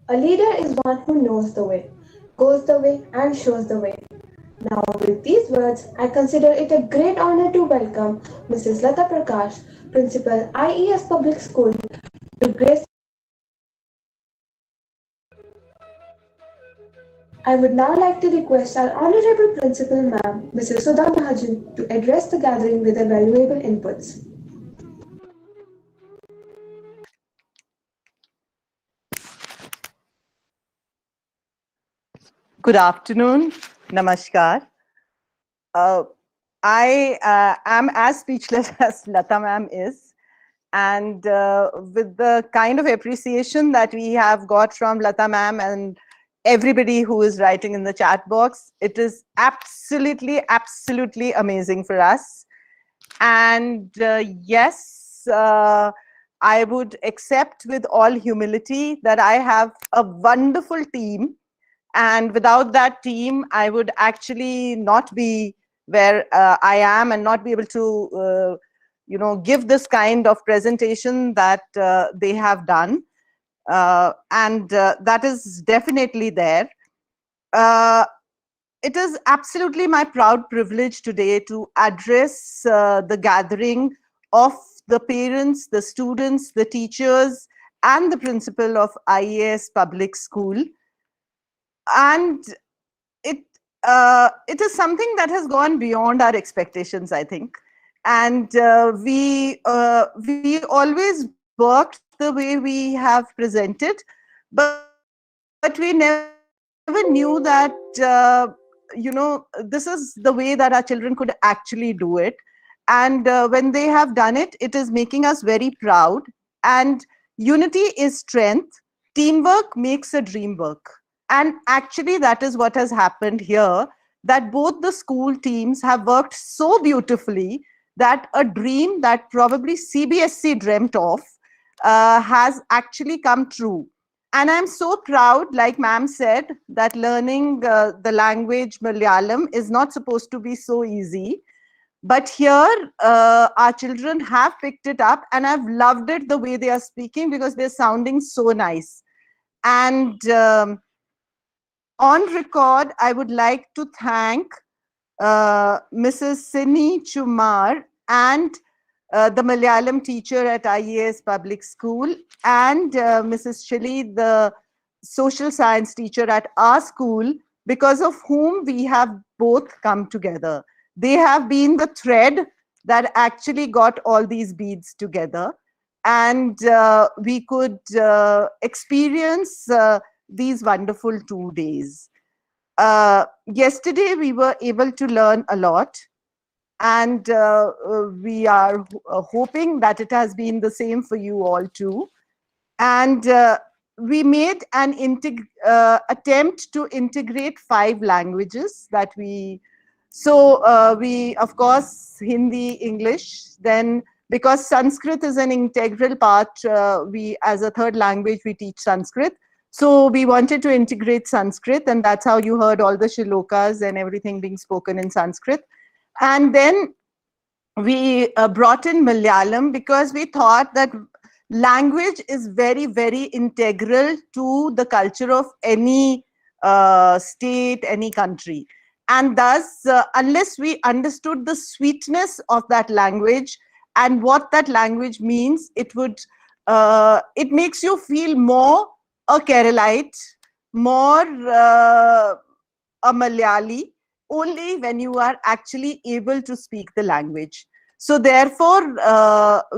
A leader is one who knows the way, goes the way, and shows the way. Now, with these words, I consider it a great honor to welcome Mrs. Lata Prakash, Principal, IES Public School, to grace. I would now like to request our Honorable Principal Ma'am, Mrs. Sudha Mahajan, to address the gathering with her valuable inputs. Good afternoon. Namaskar. I am as speechless as Lata ma'am is. And with the kind of appreciation that we have got from Lata ma'am and everybody who is writing in the chat box, it is absolutely, absolutely amazing for us. And yes, I would accept with all humility that I have a wonderful team. And without that team, I would actually not be where I am and not be able to, give this kind of presentation that they have done. And that is definitely there. It is absolutely my proud privilege today to address the gathering of the parents, the students, the teachers, and the principal of IES Public School. And it is something that has gone beyond our expectations, I think. And we always worked the way we have presented, but we never knew that this is the way that our children could actually do it. And when they have done it, it is making us very proud. And unity is strength. Teamwork makes a dream work. And actually, that is what has happened here, that both the school teams have worked so beautifully that a dream that probably CBSE dreamt of has actually come true. And I'm so proud, like ma'am said, that learning the language Malayalam is not supposed to be so easy. But here, our children have picked it up, and I've loved it the way they are speaking because they're sounding so nice. And on record, I would like to thank Mrs. Sini Chumar and the Malayalam teacher at IES Public School, and Mrs. Shali, the social science teacher at our school, because of whom we have both come together. They have been the thread that actually got all these beads together, and we could experience these wonderful 2 days. Yesterday, we were able to learn a lot, and we are hoping that it has been the same for you all too. And we made an attempt to integrate 5 languages that we, of course, Hindi, English, then because Sanskrit is an integral part, we as a third language, we teach Sanskrit. So we wanted to integrate Sanskrit, and that's how you heard all the shlokas and everything being spoken in Sanskrit. And then we brought in Malayalam because we thought that language is very, very integral to the culture of any state, any country. And thus, unless we understood the sweetness of that language and what that language means, it makes you feel more a Keralite, more a Malayali, only when you are actually able to speak the language. So therefore,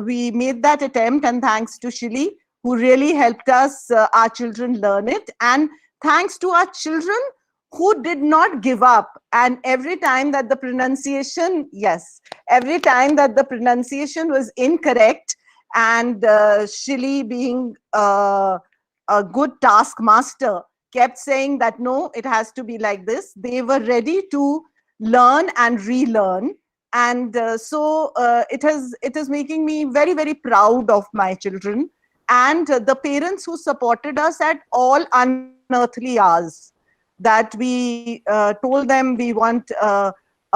we made that attempt, and thanks to Shili, who really helped us, our children learn it. And thanks to our children who did not give up. And every time that the pronunciation, every time that the pronunciation was incorrect, and Shili being a good taskmaster, kept saying that, no, it has to be like this. They were ready to learn and relearn. And so it is making me very, very proud of my children and the parents who supported us at all unearthly hours. That we told them we want a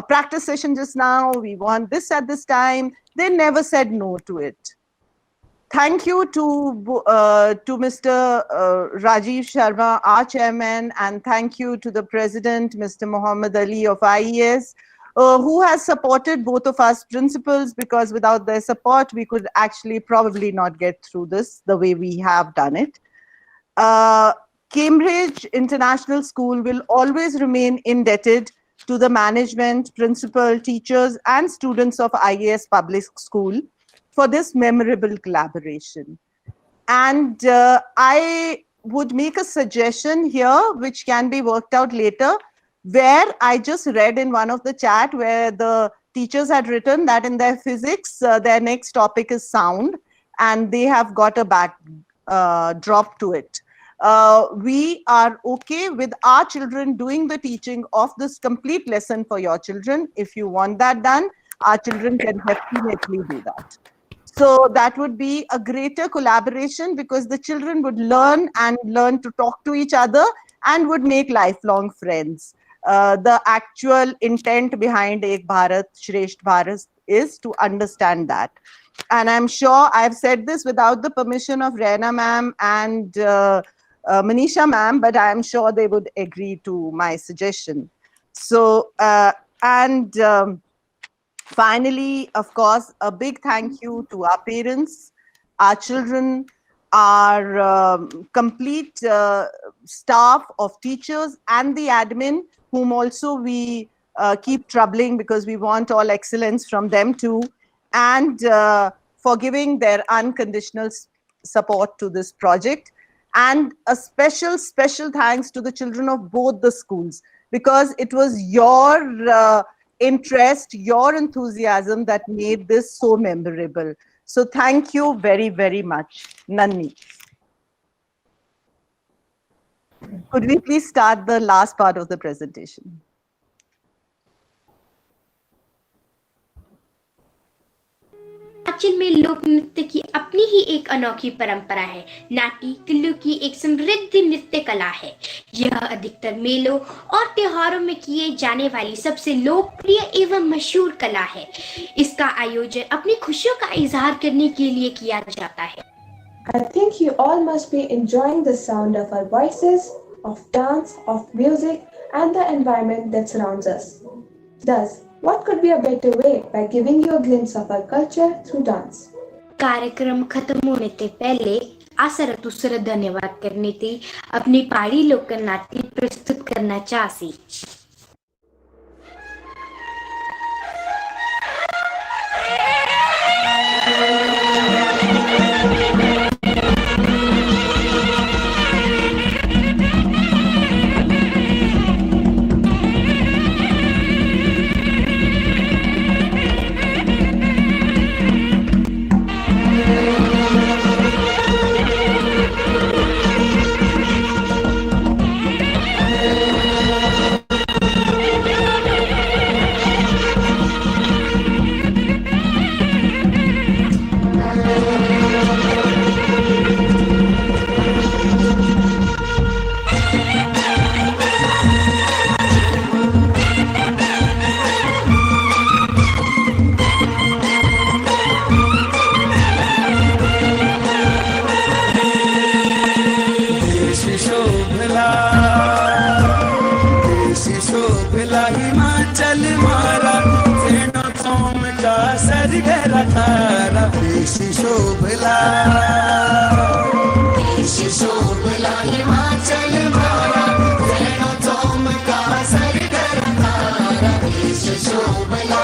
practice session just now, we want this at this time. They never said no to it. Thank you to Mr. Rajiv Sharma, our chairman, and thank you to the president, Mr. Muhammad Ali of IES, who has supported both of us principals, because without their support, we could actually probably not get through this the way we have done it. Cambridge International School will always remain indebted to the management, principal, teachers, and students of IAS Public School for this memorable collaboration. And I would make a suggestion here, which can be worked out later, where I just read in one of the chat where the teachers had written that in their physics, their next topic is sound, and they have got a backdrop to it. We are okay with our children doing the teaching of this complete lesson for your children. If you want that done, our children can definitely do that. So that would be a greater collaboration, because the children would learn to talk to each other and would make lifelong friends. The actual intent behind Ek Bharat, Shresht Bharat is to understand that. And I'm sure I've said this without the permission of Raina ma'am and Manisha ma'am, but I'm sure they would agree to my suggestion. So, finally, of course, a big thank you to our parents, our children, our complete staff of teachers and the admin, whom also we keep troubling because we want all excellence from them too, and for giving their unconditional support to this project. And a special thanks to the children of both the schools, because it was your interest, your enthusiasm that made this so memorable. So thank you very, very much. Nanni. Could we please start the last part of the presentation? Himachal में लोक नृत्य की अपनी ही एक अनोखी परंपरा है। नाटी कुल्लू की एक समृद्ध नृत्य कला है। यह अधिकतर मेलों और त्योहारों में किए जाने वाली सबसे लोकप्रिय एवं मशहूर कला है। इसका आयोजन अपनी खुशियों का इजहार करने के लिए किया जाता है। I think you all must be enjoying the sound of our voices, of dance, of music, and the environment that surrounds us. Thus, what could be a better way by giving you a glimpse of our culture through dance? कार्यक्रम खत्म होने से पहले आसर तुसर धन्यवाद करने थे अपनी पहाड़ी लोक नाट्य प्रस्तुत करना चाहसी। सरगरा थारा देश शोभला देश शोभला हिमाचल मारा जैनो चमका सरगरा थारा देश शोभला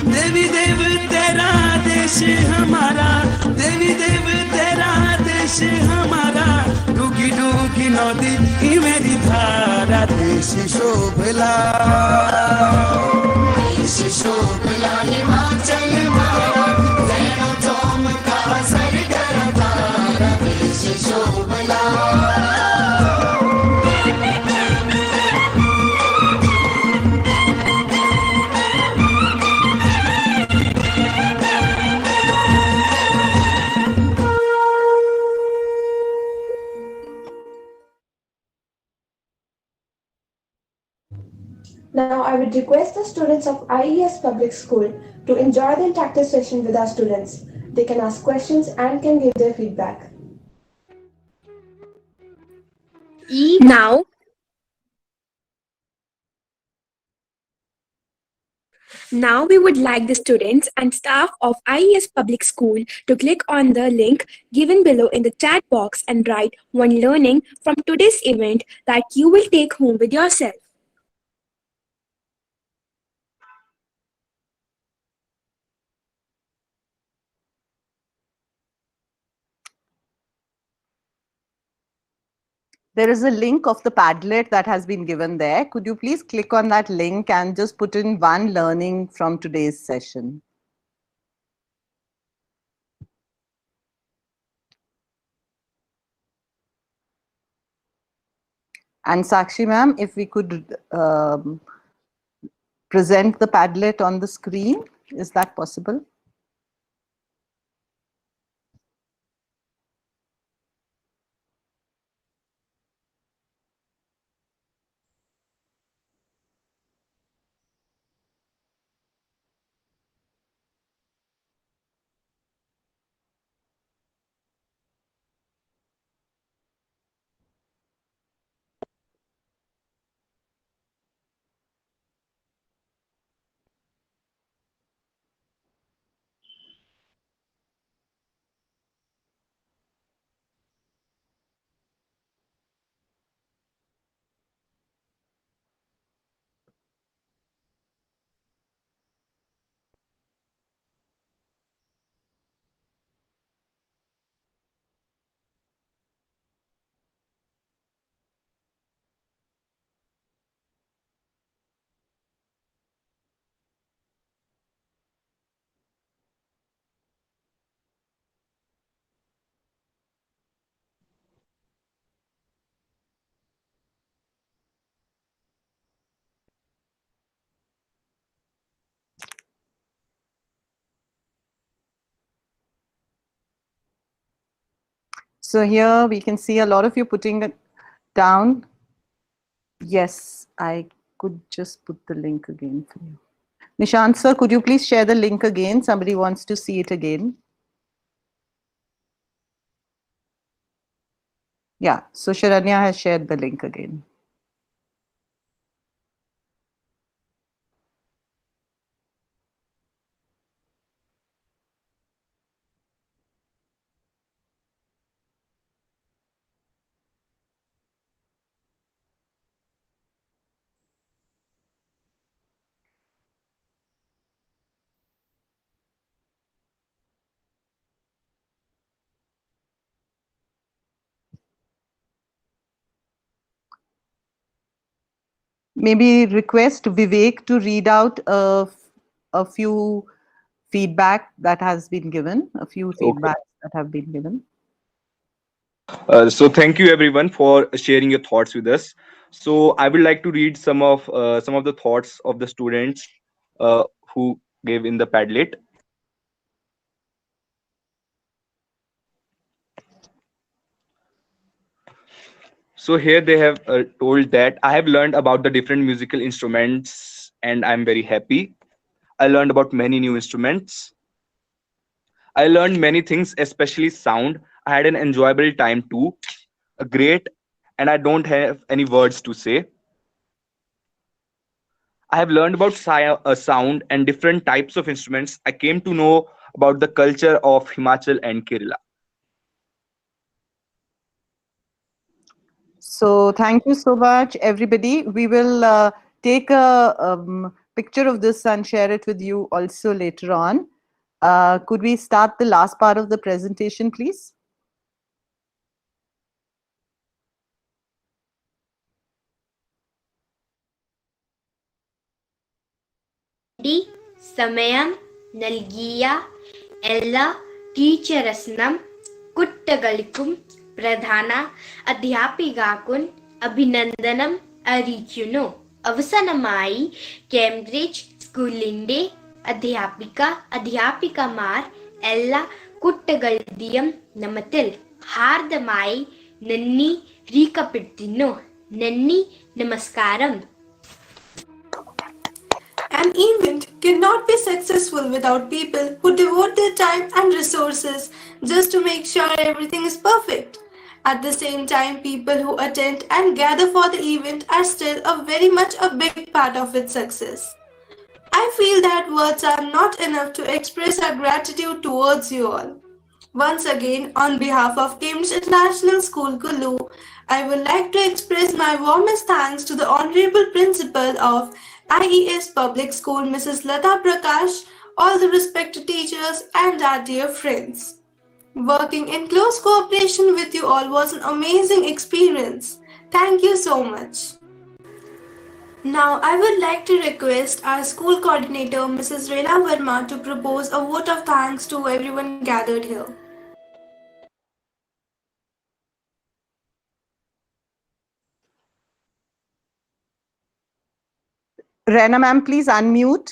देवी देव तेरा देश हमारा देवी देव तेरा देश हमारा डूगी डूगी नदी ही मेरी धारा देश शोभला देश शोभला हिमाचल मारा जैनो चमका सरगरा थारा देश शोभला Now I would request the students of IES Public School to enjoy the interactive session with our students. They can ask questions and can give their feedback. Now, we would like the students and staff of IES Public School to click on the link given below in the chat box and write one learning from today's event that you will take home with yourself. There is a link of the Padlet that has been given there. Could you please click on that link and just put in one learning from today's session? And Sakshi ma'am, if we could present the Padlet on the screen, is that possible? So here we can see a lot of you putting it down. Yes, I could just put the link again for you. Nishant sir, could you please share the link again? Somebody wants to see it again. Yeah, so Sharanya has shared the link again. Maybe request Vivek to read out a few feedback that has been given, a few feedbacks that have been given. So thank you everyone for sharing your thoughts with us. So I would like to read some of the thoughts of the students who gave in the Padlet. So here they have told that I have learned about the different musical instruments and I'm very happy. I learned about many new instruments. I learned many things, especially sound. I had an enjoyable time too. A great, and I don't have any words to say. I have learned about sound and different types of instruments. I came to know about the culture of Himachal and Kerala. So thank you so much, everybody. We will take a picture of this and share it with you also later on. Could we start the last part of the presentation, please? സമയം നൽകിയ എല്ലാ ടീച്ചേഴ്സിനും കുട്ടികൾക്കും പ്രധാന അധ്യാപികക്കും അഭിനന്ദനം അറിയിക്കുന്നു. അവസാനമായി Cambridge സ്കൂളിന്റെ അധ്യാപികമാർ എല്ലാ കുട്ടികളുടെയും നാമത്തിൽ ഹാർദമായി നന്ദി രേഖപ്പെടുത്തുന്നു. നന്ദി, നമസ്കാരം. An event cannot be successful without people who devote their time and resources just to make sure everything is perfect. At the same time, people who attend and gather for the event are still very much a big part of its success. I feel that words are not enough to express our gratitude towards you all. Once again, on behalf of Cambridge International School, Kullu, I would like to express my warmest thanks to the Honorable Principal of IES Public School, Mrs. Lata Prakash, all the respected teachers and our dear friends. Working in close cooperation with you all was an amazing experience. Thank you so much. Now, I would like to request our school coordinator, Mrs. Reena Verma, to propose a vote of thanks to everyone gathered here. Reena ma'am, please unmute.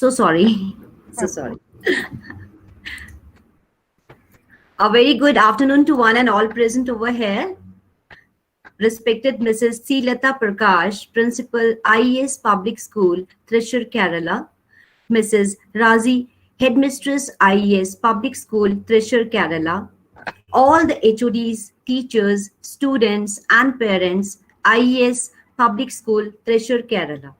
So sorry. A very good afternoon to one and all present over here. Respected Mrs. C. Lata Prakash, Principal, IES Public School, Thrissur, Kerala. Mrs. Razi, Headmistress, IES Public School, Thrissur, Kerala. All the HODs, teachers, students and parents, IES Public School, Thrissur, Kerala.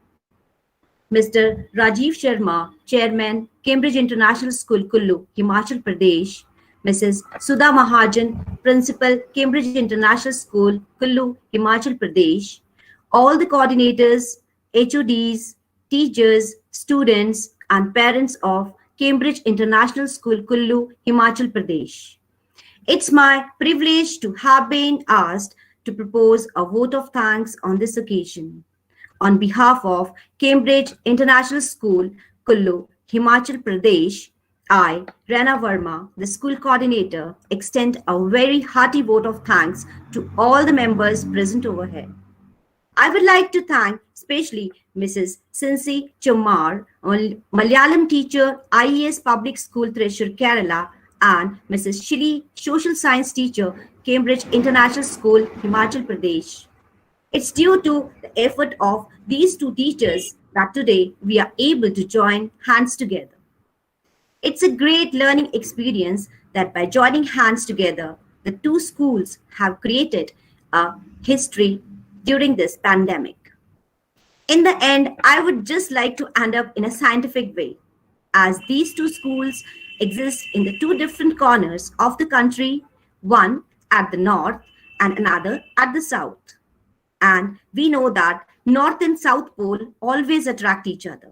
Mr. Rajiv Sharma, Chairman, Cambridge International School, Kullu, Himachal Pradesh. Mrs. Sudha Mahajan, Principal, Cambridge International School, Kullu, Himachal Pradesh. All the coordinators, HODs, teachers, students and parents of Cambridge International School, Kullu, Himachal Pradesh. It's my privilege to have been asked to propose a vote of thanks on this occasion. On behalf of Cambridge International School, Kullu, Himachal Pradesh, I, Reena Verma, the school coordinator, extend a very hearty vote of thanks to all the members present over here. I would like to thank especially Mrs. Sinsi Chumar, Malayalam teacher, IES Public School, Thrissur, Kerala, and Mrs. Shri, social science teacher, Cambridge International School, Himachal Pradesh. It's due to the effort of these two teachers that today we are able to join hands together. It's a great learning experience that by joining hands together, the two schools have created a history during this pandemic. In the end, I would just like to end up in a scientific way, as these two schools exist in the two different corners of the country, one at the north and another at the south. And we know that North and South Pole always attract each other.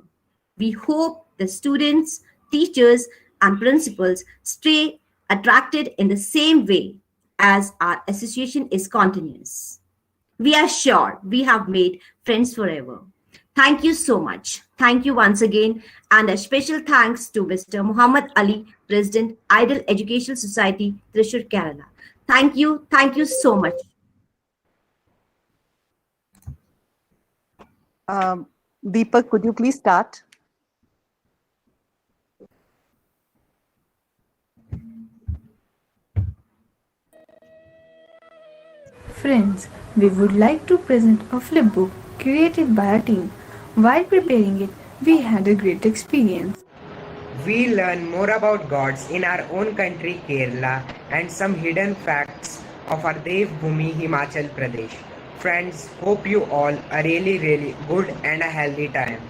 We hope the students, teachers, and principals stay attracted in the same way as our association is continuous. We are sure we have made friends forever. Thank you so much. Thank you once again, and a special thanks to Mr. Muhammad Ali, President, Ideal Educational Society, Thrissur, Kerala. Thank you so much. Deepak, could you please start? Friends, we would like to present a flip book created by our team. While preparing it, we had a great experience. We learn more about gods in our own country, Kerala, and some hidden facts of our Dev Bhumi, Himachal Pradesh. Friends, hope you all a really good and a healthy time.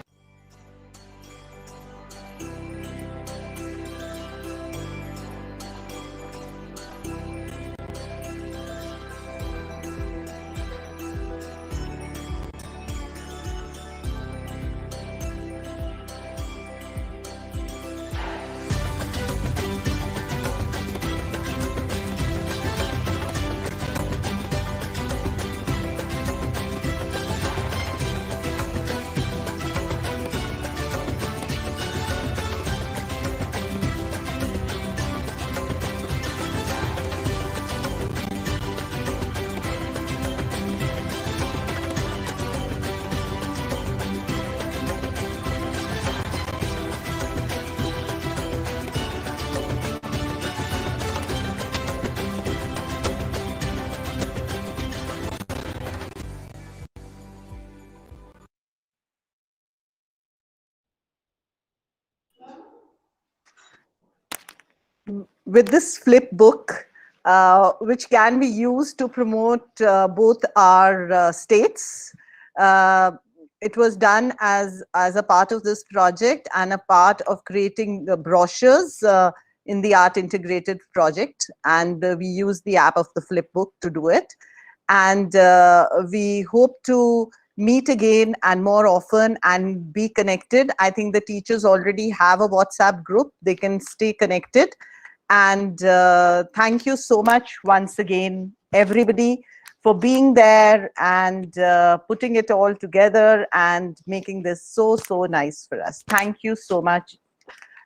With this flip book, which can be used to promote both our states. It was done as a part of this project and a part of creating the brochures in the Art Integrated project. And we use the app of the flip book to do it. And we hope to meet again and more often and be connected. I think the teachers already have a WhatsApp group. They can stay connected. And thank you so much once again, everybody, for being there and putting it all together and making this so nice for us. Thank you so much.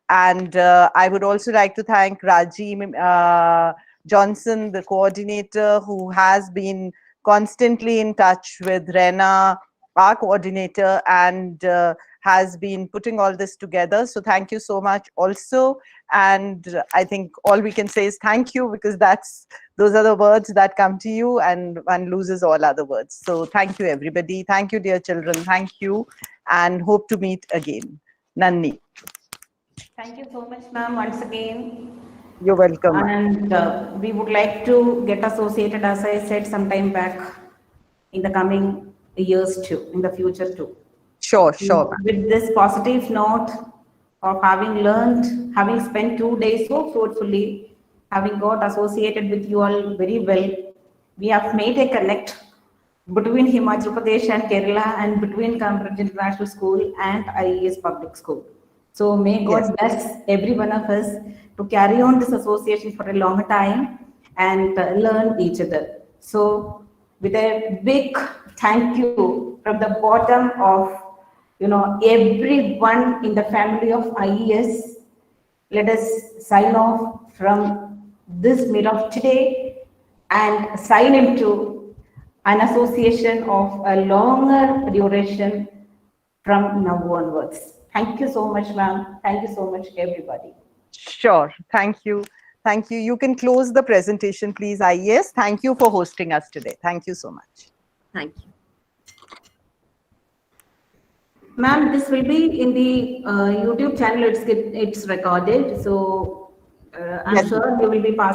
And I would also like to thank Raji Johnson, the coordinator, who has been constantly in touch with Rena, our coordinator, and has been putting all this together. So thank you so much also. And I think all we can say is thank you, because those are the words that come to you and one loses all other words. So thank you, everybody. Thank you, dear children. Thank you, and hope to meet again. Nanni. Thank you so much, ma'am, once again. You're welcome. And we would like to get associated, as I said some time back, in the coming years too, in the future too. Sure. With this positive note of having spent 2 days so fruitfully, having got associated with you all very well, we have made a connect between Himachal Pradesh and Kerala, and between Cambridge International School and IES Public School. So may God bless every one of us to carry on this association for a long time and learn each other. So with a big thank you from the bottom of everyone in the family of IES, let us sign off from this meet of today and sign into an association of a longer duration from now onwards. Thank you so much, ma'am. Thank you so much, everybody. Sure. Thank you. Thank you. You can close the presentation, please, IES. Thank you for hosting us today. Thank you so much. Thank you. Ma'am, this will be in the YouTube channel. It's recorded. So I'm sure you will be passing